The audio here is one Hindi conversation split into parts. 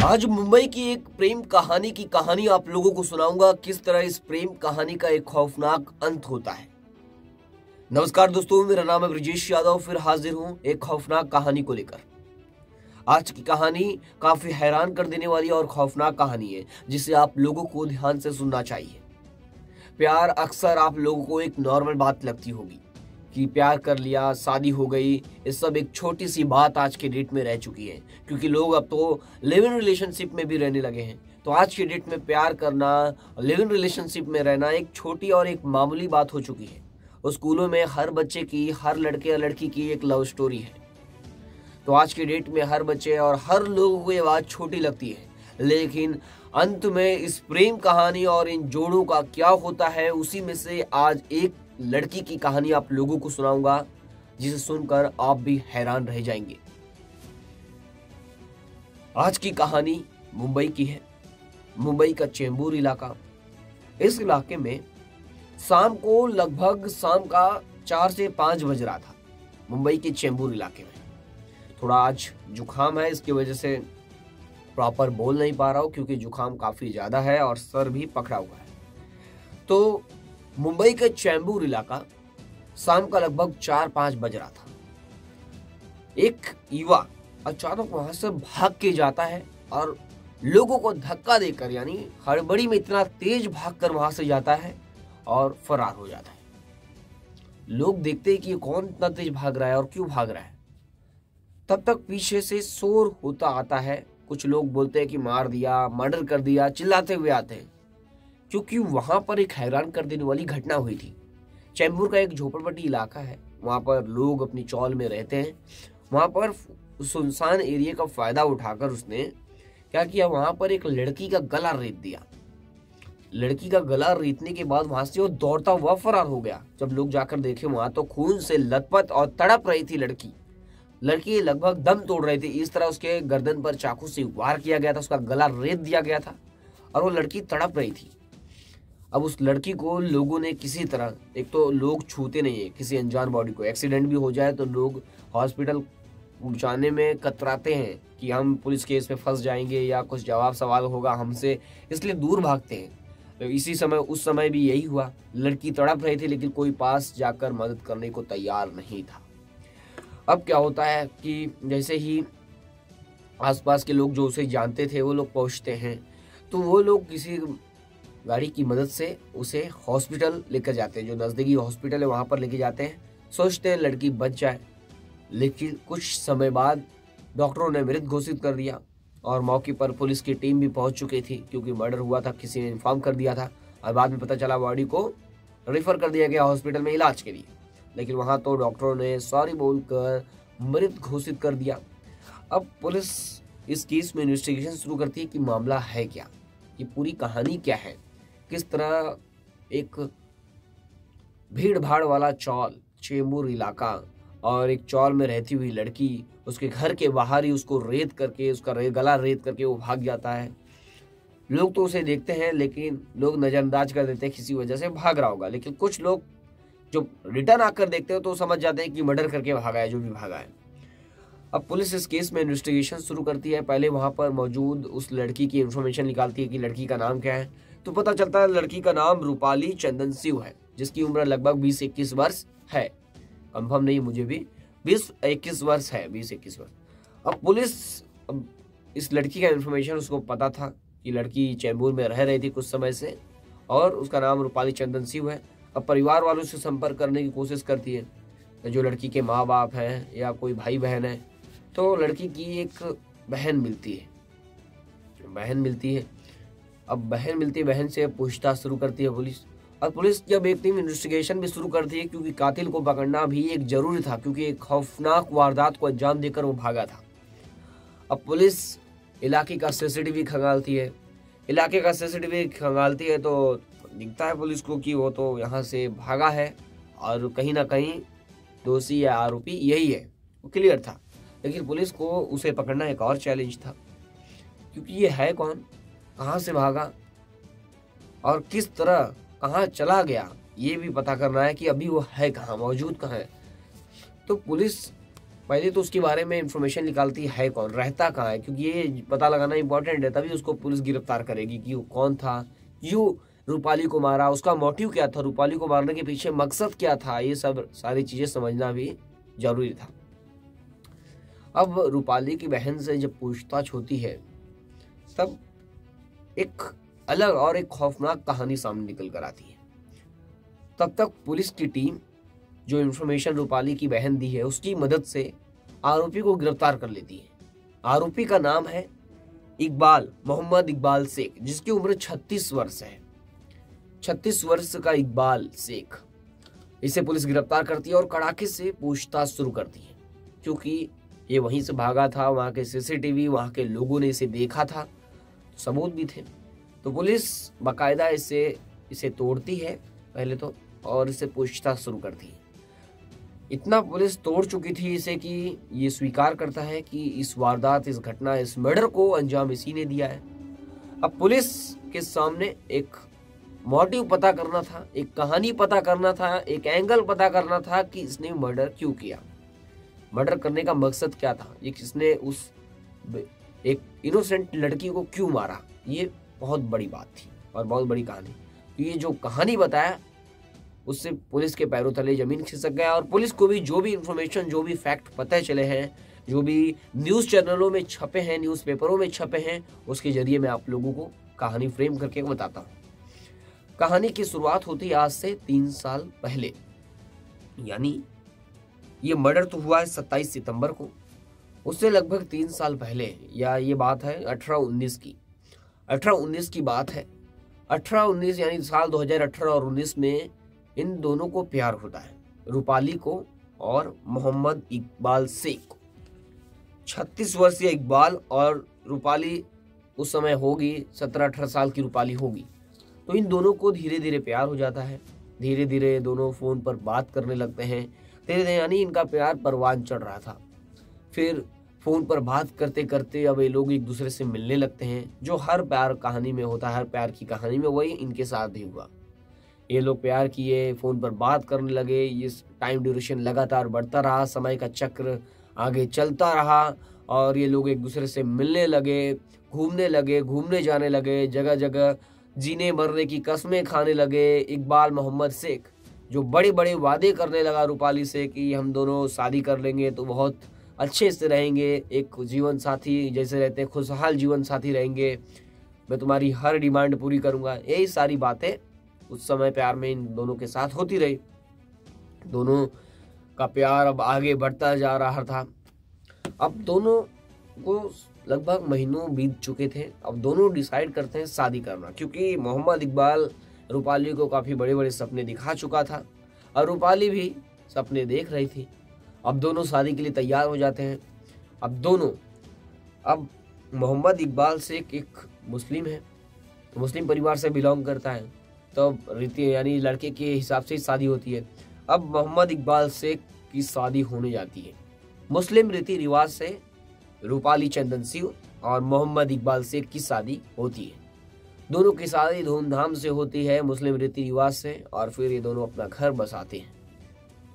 आज मुंबई की एक प्रेम कहानी आप लोगों को सुनाऊंगा। किस तरह इस प्रेम कहानी का एक खौफनाक अंत होता है। नमस्कार दोस्तों, मेरा नाम है ब्रजेश यादव। फिर हाजिर हूं एक खौफनाक कहानी को लेकर। आज की कहानी काफी हैरान कर देने वाली और खौफनाक कहानी है, जिसे आप लोगों को ध्यान से सुनना चाहिए। प्यार अक्सर आप लोगों को एक नॉर्मल बात लगती होगी कि प्यार कर लिया, शादी हो गई। ये सब एक छोटी सी बात आज के डेट में रह चुकी है, क्योंकि लोग अब तो लिव इन रिलेशनशिप में भी रहने लगे हैं। तो आज के डेट में प्यार करना, लिव इन रिलेशनशिप में रहना एक छोटी और एक मामूली बात हो चुकी है। और स्कूलों में हर बच्चे की, हर लड़के या लड़की की एक लव स्टोरी है। तो आज के डेट में हर बच्चे और हर लोगों को ये बात छोटी लगती है, लेकिन अंत में इस प्रेम कहानी और इन जोड़ों का क्या होता है, उसी में से आज एक लड़की की कहानी आप लोगों को सुनाऊंगा, जिसे सुनकर आप भी हैरान रह जाएंगे। आज की कहानी मुंबई की है, मुंबई का चेंबूर इलाका। इस इलाके में शाम को लगभग शाम का 4 से 5 बज रहा था। मुंबई के चेंबूर इलाके में थोड़ा आज जुकाम है, इसकी वजह से प्रॉपर बोल नहीं पा रहा हूं, क्योंकि जुकाम काफी ज्यादा है और सर भी पकड़ा हुआ है। तो मुंबई का चेंबूर इलाका शाम का लगभग 4-5 बज रहा था। एक युवा अचानक वहां से भाग के जाता है और लोगों को धक्का देकर, यानी हड़बड़ी में इतना तेज भागकर वहां से जाता है और फरार हो जाता है। लोग देखते हैं कि ये कौन इतना तेज भाग रहा है और क्यों भाग रहा है। तब तक पीछे से शोर होता आता है। कुछ लोग बोलते हैं कि मार दिया, मर्डर कर दिया, चिल्लाते हुए आते हैं, क्योंकि वहां पर एक हैरान कर देने वाली घटना हुई थी। चेंबूर का एक झोपड़पट्टी इलाका है, वहां पर लोग अपनी चौल में रहते हैं। वहां पर सुनसान एरिया का फायदा उठाकर उसने क्या किया, वहां पर एक लड़की का गला रेत दिया। लड़की का गला रेतने के बाद वहां से वो दौड़ता हुआ फरार हो गया। जब लोग जाकर देखे, वहां तो खून से लथपथ और तड़प रही थी लड़की लगभग दम तोड़ रही थी। इस तरह उसके गर्दन पर चाकू से वार किया गया था, उसका गला रेत दिया गया था और वो लड़की तड़प रही थी। अब उस लड़की को लोगों ने किसी तरह, एक तो लोग छूते नहीं है किसी अनजान बॉडी को, एक्सीडेंट भी हो जाए तो लोग हॉस्पिटल पहुंचाने में कतराते हैं कि हम पुलिस केस में फंस जाएंगे या कुछ जवाब सवाल होगा हमसे, इसलिए दूर भागते हैं। तो इसी समय, उस समय भी यही हुआ। लड़की तड़प रही थी, लेकिन कोई पास जाकर मदद करने को तैयार नहीं था। अब क्या होता है कि जैसे ही आसपास के लोग जो उसे जानते थे वो लोग पहुंचते हैं, तो वो लोग किसी गाड़ी की मदद से उसे हॉस्पिटल लेकर जाते हैं। जो नजदीकी हॉस्पिटल है वहां पर लेके जाते हैं, सोचते हैं लड़की बच जाए। लेकिन कुछ समय बाद डॉक्टरों ने मृत घोषित कर दिया और मौके पर पुलिस की टीम भी पहुंच चुकी थी, क्योंकि मर्डर हुआ था, किसी ने इन्फॉर्म कर दिया था। और बाद में पता चला बॉडी को रेफर कर दिया गया हॉस्पिटल में इलाज के लिए, लेकिन वहां तो डॉक्टरों ने सॉरी बोलकर मृत घोषित कर दिया। अब पुलिस इस केस में इन्वेस्टिगेशन शुरू करती है कि मामला है क्या, ये पूरी कहानी क्या है, किस तरह एक भीड़ भाड़ वाला चौल, चेंबूर इलाका, और एक चौल में रहती हुई लड़की उसके घर के बाहर ही उसको रेत करके, उसका गला रेत करके वो भाग जाता है। लोग तो उसे देखते हैं, लेकिन लोग नजरअंदाज कर देते हैं, किसी वजह से भाग रहा होगा। लेकिन कुछ लोग जो रिटर्न आकर देखते हो तो समझ जाते हैं कि मर्डर करके भागा है, जो भी भागा है। अब पुलिस इस केस में इन्वेस्टिगेशन शुरू करती है। पहले वहां पर मौजूद उस लड़की की इंफॉर्मेशन निकालती है कि लड़की का नाम क्या है। तो पता चलता है लड़की का नाम रूपाली चंदन सिंह है, जिसकी उम्र लगभग 20-21 वर्ष है। कंफर्म नहीं मुझे भी, 20-21 वर्ष है, 20-21 वर्ष। अब पुलिस, अब इस लड़की का इंफॉर्मेशन उसको पता था कि लड़की चेंबूर में रह रही थी कुछ समय से, और उसका नाम रूपाली चंदन सिंह है। अब परिवार वालों से संपर्क करने की कोशिश करती है, जो लड़की के माँ बाप हैं या कोई भाई बहन है। तो लड़की की एक बहन मिलती है। अब बहन मिलती है, बहन से पूछताछ शुरू करती है पुलिस। और पुलिस जब एक टीम इन्वेस्टिगेशन भी शुरू करती है, क्योंकि कातिल को पकड़ना भी एक जरूरी था, क्योंकि एक खौफनाक वारदात को अंजाम देकर वो भागा था। अब पुलिस इलाके का सीसीटीवी खंगालती है। तो दिखता है पुलिस को कि वो तो यहाँ से भागा है और कहीं ना कहीं दोषी या आरोपी यही है, वो क्लियर था। लेकिन पुलिस को उसे पकड़ना एक और चैलेंज था, क्योंकि ये है कौन, कहाँ से भागा और किस तरह कहाँ चला गया, ये भी पता करना है कि अभी वो है कहाँ, मौजूद कहाँ है। तो पुलिस पहले तो उसके बारे में इंफॉर्मेशन निकालती है कौन, रहता कहाँ है, क्योंकि ये पता लगाना इंपॉर्टेंट है, तभी उसको पुलिस गिरफ्तार करेगी कि वो कौन था, क्यों रूपाली को मारा, उसका मोटिव क्या था, रूपाली को मारने के पीछे मकसद क्या था, ये सब सारी चीजें समझना भी जरूरी था। अब रूपाली की बहन से जब पूछताछ होती है तब एक अलग और एक खौफनाक कहानी सामने निकल कर आती है। तब तक पुलिस की टीम जो इन्फॉर्मेशन रूपाली की बहन दी है उसकी मदद से आरोपी को गिरफ्तार कर लेती है। आरोपी का नाम है इकबाल, मोहम्मद इकबाल शेख, जिसकी उम्र 36 वर्ष है। 36 वर्ष का इकबाल शेख, इसे पुलिस गिरफ्तार करती है और कड़ाके से पूछताछ शुरू करती है, क्योंकि ये वहीं से भागा था, वहां के सीसीटीवी, वहां के लोगों ने इसे देखा था, सबूत भी थे। तो पुलिस बाकायदा इसे तोड़ती है पहले तो, और इसे पूछताछ शुरू करती है। इतना पुलिस तोड़ चुकी थी इसे कि ये स्वीकार करता है कि इस वारदात, इस घटना, इस मर्डर को अंजाम इसी ने दिया है। अब पुलिस के सामने एक मोटिव पता करना था, एक कहानी पता करना था, एक एंगल पता करना था कि इसने मर्डर क्यों किया, मर्डर करने का मकसद क्या था, ये किसने उस एक इनोसेंट लड़की को क्यों मारा। ये बहुत बड़ी बात थी और बहुत बड़ी कहानी। तो ये जो कहानी बताया उससे पुलिस के पैरों तले जमीन खिसक गया, और पुलिस को भी जो भी इंफॉर्मेशन, जो भी फैक्ट पता चले हैं, जो भी न्यूज़ चैनलों में छपे हैं, न्यूज़पेपरों में छपे हैं, उसके जरिए मैं आप लोगों को कहानी फ्रेम करके बताता हूँ। कहानी की शुरुआत होती है आज से 3 साल पहले, यानी ये मर्डर तो हुआ है 27 सितंबर को, उससे लगभग 3 साल पहले, या ये बात है 18-19 की, 18-19 की बात है। 18-19 यानी साल 2018 और 19 में इन दोनों को प्यार होता है, रूपाली को और मोहम्मद इकबाल शेख को। 36 वर्षीय इकबाल और रूपाली उस समय होगी 17-18 साल की रूपाली होगी। तो इन दोनों को धीरे धीरे प्यार हो जाता है, धीरे धीरे दोनों फोन पर बात करने लगते हैं, धीरे धीरे, यानी इनका प्यार परवान चढ़ रहा था। फिर फोन पर बात करते करते अब ये लोग एक दूसरे से मिलने लगते हैं, जो हर प्यार कहानी में होता है, हर प्यार की कहानी में, वही इनके साथ भी हुआ। ये लोग प्यार किए, फोन पर बात करने लगे, ये टाइम ड्यूरेशन लगातार बढ़ता रहा, समय का चक्र आगे चलता रहा, और ये लोग एक दूसरे से मिलने लगे, घूमने जाने लगे, जगह जगह जीने मरने की कस्में खाने लगे। इकबाल मोहम्मद शेख जो बड़े बड़े वादे करने लगा रूपाली से कि हम दोनों शादी कर लेंगे तो बहुत अच्छे से रहेंगे, एक जीवन साथी जैसे रहते हैं, खुशहाल जीवन साथी रहेंगे, मैं तुम्हारी हर डिमांड पूरी करूंगा। यही सारी बातें उस समय प्यार में इन दोनों के साथ होती रही। दोनों का प्यार अब आगे बढ़ता जा रहा था। अब दोनों को लगभग महीनों बीत चुके थे। अब दोनों डिसाइड करते हैं शादी करना, क्योंकि मोहम्मद इकबाल रूपाली को काफ़ी बड़े बड़े सपने दिखा चुका था और रूपाली भी सपने देख रही थी। अब दोनों शादी के लिए तैयार हो जाते हैं। अब मोहम्मद इकबाल शेख एक मुस्लिम है, तो मुस्लिम परिवार से बिलोंग करता है, तो रीति यानी लड़के के हिसाब से ही शादी होती है। अब मोहम्मद इकबाल शेख की शादी होने जाती है मुस्लिम रीति रिवाज से। रूपाली चंदन सिंह और मोहम्मद इकबाल शेख की शादी होती है। दोनों की शादी धूमधाम से होती है मुस्लिम रीति रिवाज से, और फिर ये दोनों अपना घर बसाते हैं।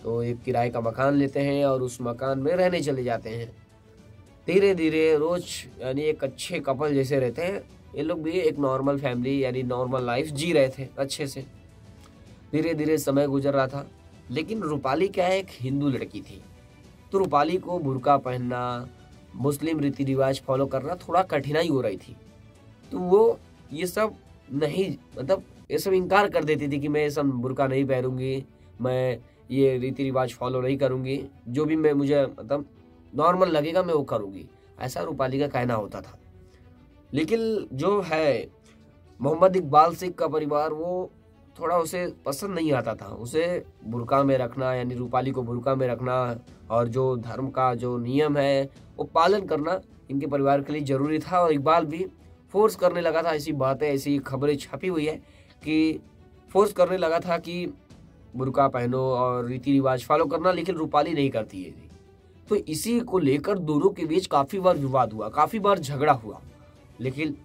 तो एक किराए का मकान लेते हैं और उस मकान में रहने चले जाते हैं। धीरे धीरे रोज यानी एक अच्छे कपल जैसे रहते हैं, ये लोग भी एक नॉर्मल फैमिली यानी नॉर्मल लाइफ जी रहे थे अच्छे से। धीरे धीरे समय गुजर रहा था, लेकिन रूपाली क्या है, एक हिंदू लड़की थी, तो रूपाली को बुर्का पहनना, मुस्लिम रीति रिवाज फॉलो करना थोड़ा कठिनाई हो रही थी। तो वो ये सब नहीं, मतलब ये सब इनकार कर देती थी कि मैं ये सब बुर्का नहीं पहनूंगी, मैं ये रीति रिवाज फॉलो नहीं करूंगी, जो भी मैं मुझे मतलब नॉर्मल लगेगा मैं वो करूंगी, ऐसा रूपाली का कहना होता था। लेकिन जो है मोहम्मद इकबाल शेख का परिवार, वो थोड़ा उसे पसंद नहीं आता था, उसे बुर्का में रखना, यानी रूपाली को बुर्का में रखना, और जो धर्म का जो नियम है वो पालन करना इनके परिवार के लिए जरूरी था। और इकबाल भी फोर्स करने लगा था, ऐसी बातें, ऐसी खबरें छपी हुई है कि फोर्स करने लगा था कि बुर्का पहनो और रीति रिवाज फॉलो करना, लेकिन रूपाली नहीं करती है। तो इसी को लेकर दोनों के बीच काफी बार विवाद हुआ, काफी बार झगड़ा हुआ, लेकिन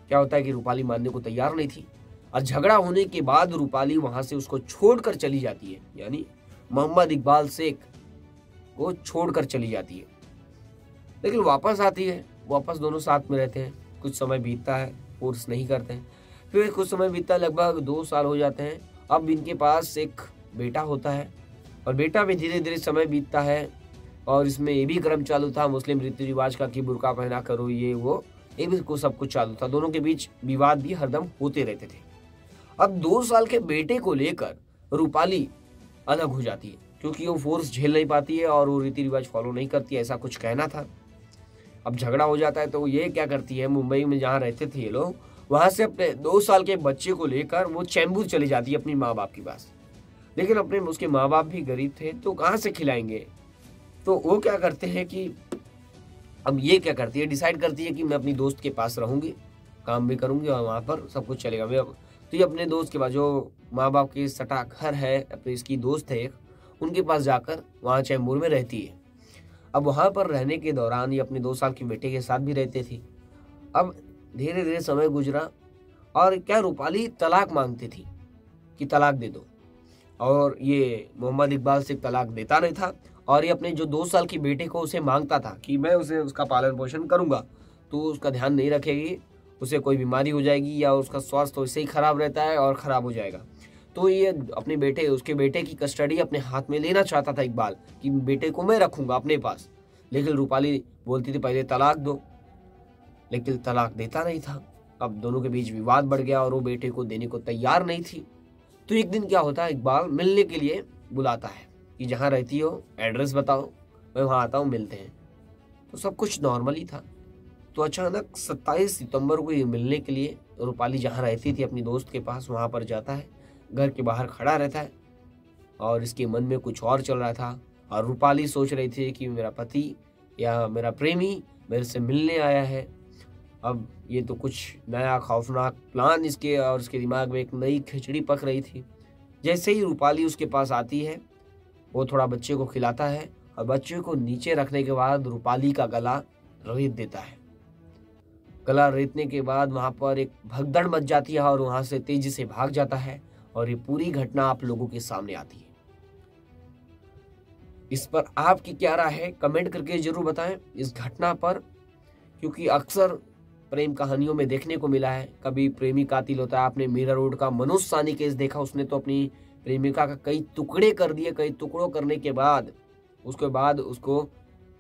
क्या होता है कि रूपाली मानने को तैयार नहीं थी। और झगड़ा होने के बाद रूपाली वहां से उसको छोड़कर चली जाती है, यानी मोहम्मद इकबाल शेख को छोड़कर चली जाती है, लेकिन वापस आती है। वापस दोनों साथ में रहते हैं। कुछ समय बीतता है, फोर्स नहीं करते हैं। फिर कुछ समय बीतता है, लगभग 2 साल हो जाते हैं। अब इनके पास एक बेटा होता है और बेटा भी धीरे धीरे समय बीतता है और इसमें ये भी क्रम चालू था मुस्लिम रीति रिवाज का कि बुर्का पहना करो, ये वो, ये भी को सब कुछ चालू था। दोनों के बीच विवाद भी हरदम होते रहते थे। अब 2 साल के बेटे को लेकर रूपाली अलग हो जाती है, क्योंकि वो फोर्स झेल नहीं पाती है और वो रीति रिवाज फॉलो नहीं करती है, ऐसा कुछ कहना था। अब झगड़ा हो जाता है तो ये क्या करती है, मुंबई में जहाँ रहते थे ये लोग, वहां से अपने 2 साल के बच्चे को लेकर वो चैम्बूर चली जाती है अपनी माँ बाप के पास। लेकिन अपने उसके माँ बाप भी गरीब थे तो कहाँ से खिलाएंगे, तो वो क्या करते हैं कि अब ये क्या करती है, डिसाइड करती है कि मैं अपनी दोस्त के पास रहूंगी, काम भी करूंगी और वहाँ पर सब कुछ चलेगा। मैं तो ये अपने दोस्त के पास, जो माँ बाप के सटा घर है, अपने इसकी दोस्त है एक, उनके पास जाकर वहाँ चैम्बूर में रहती है। अब वहाँ पर रहने के दौरान ये अपने 2 साल के बेटे के साथ भी रहते थी। अब धीरे धीरे समय गुजरा और क्या रूपाली तलाक मांगती थी कि तलाक दे दो, और ये मोहम्मद इकबाल से तलाक देता नहीं था। और ये अपने जो 2 साल की बेटे को उसे मांगता था कि मैं उसे उसका पालन पोषण करूंगा, तो उसका ध्यान नहीं रखेगी, उसे कोई बीमारी हो जाएगी या उसका स्वास्थ्य वैसे ही खराब रहता है और खराब हो जाएगा। तो ये अपने बेटे, उसके बेटे की कस्टडी अपने हाथ में लेना चाहता था इकबाल कि बेटे को मैं रखूंगा अपने पास। लेकिन रूपाली बोलती थी पहले तलाक दो, लेकिन तलाक देता नहीं था। अब दोनों के बीच विवाद बढ़ गया और वो बेटे को देने को तैयार नहीं थी। तो एक दिन क्या होता है, इकबाल मिलने के लिए बुलाता है कि जहाँ रहती हो एड्रेस बताओ, मैं वहाँ आता हूँ, मिलते हैं। तो सब कुछ नॉर्मली था। तो अचानक 27 सितंबर को ये मिलने के लिए रूपाली जहाँ रहती थी अपनी दोस्त के पास, वहाँ पर जाता है। घर के बाहर खड़ा रहता है और इसके मन में कुछ और चल रहा था। और रूपाली सोच रही थी कि मेरा पति या मेरा प्रेमी मेरे से मिलने आया है। अब ये तो कुछ नया खौफनाक प्लान इसके और उसके दिमाग में एक नई खिचड़ी पक रही थी। जैसे ही रूपाली उसके पास आती है, वो थोड़ा बच्चे को खिलाता है और बच्चे को नीचे रखने के बाद रूपाली का गला रेत देता है। गला रेतने के बाद वहां पर एक भगदड़ मच जाती है और वहां से तेजी से भाग जाता है और ये पूरी घटना आप लोगों के सामने आती है। इस पर आपकी क्या राय है, कमेंट करके जरूर बताएं इस घटना पर, क्योंकि अक्सर प्रेम कहानियों में देखने को मिला है, कभी प्रेमी कातिल होता है। आपने मीरा रोड का मनोज सानी केस देखा, उसने तो अपनी प्रेमिका का कई टुकड़े कर दिए। कई टुकड़ों करने के बाद उसको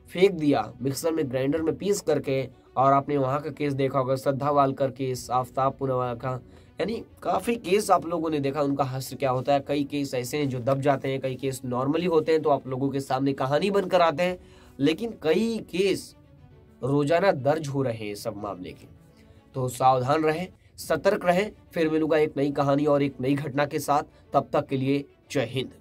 फेंक दिया मिक्सर में, ग्राइंडर में पीस करके। और आपने वहां का केस देखा होगा, श्रद्धा वालकर केस, आफ्ताब पूनावाला का, यानी काफी केस आप लोगों ने देखा। उनका हश्र क्या होता है, कई केस ऐसे हैं जो दब जाते हैं, कई केस नॉर्मली होते हैं तो आप लोगों के सामने कहानी बनकर आते हैं, लेकिन कई केस रोजाना दर्ज हो रहे हैं सब मामले के। तो सावधान रहें, सतर्क रहें। फिर मिलूंगा एक नई कहानी और एक नई घटना के साथ। तब तक के लिए जय हिंद।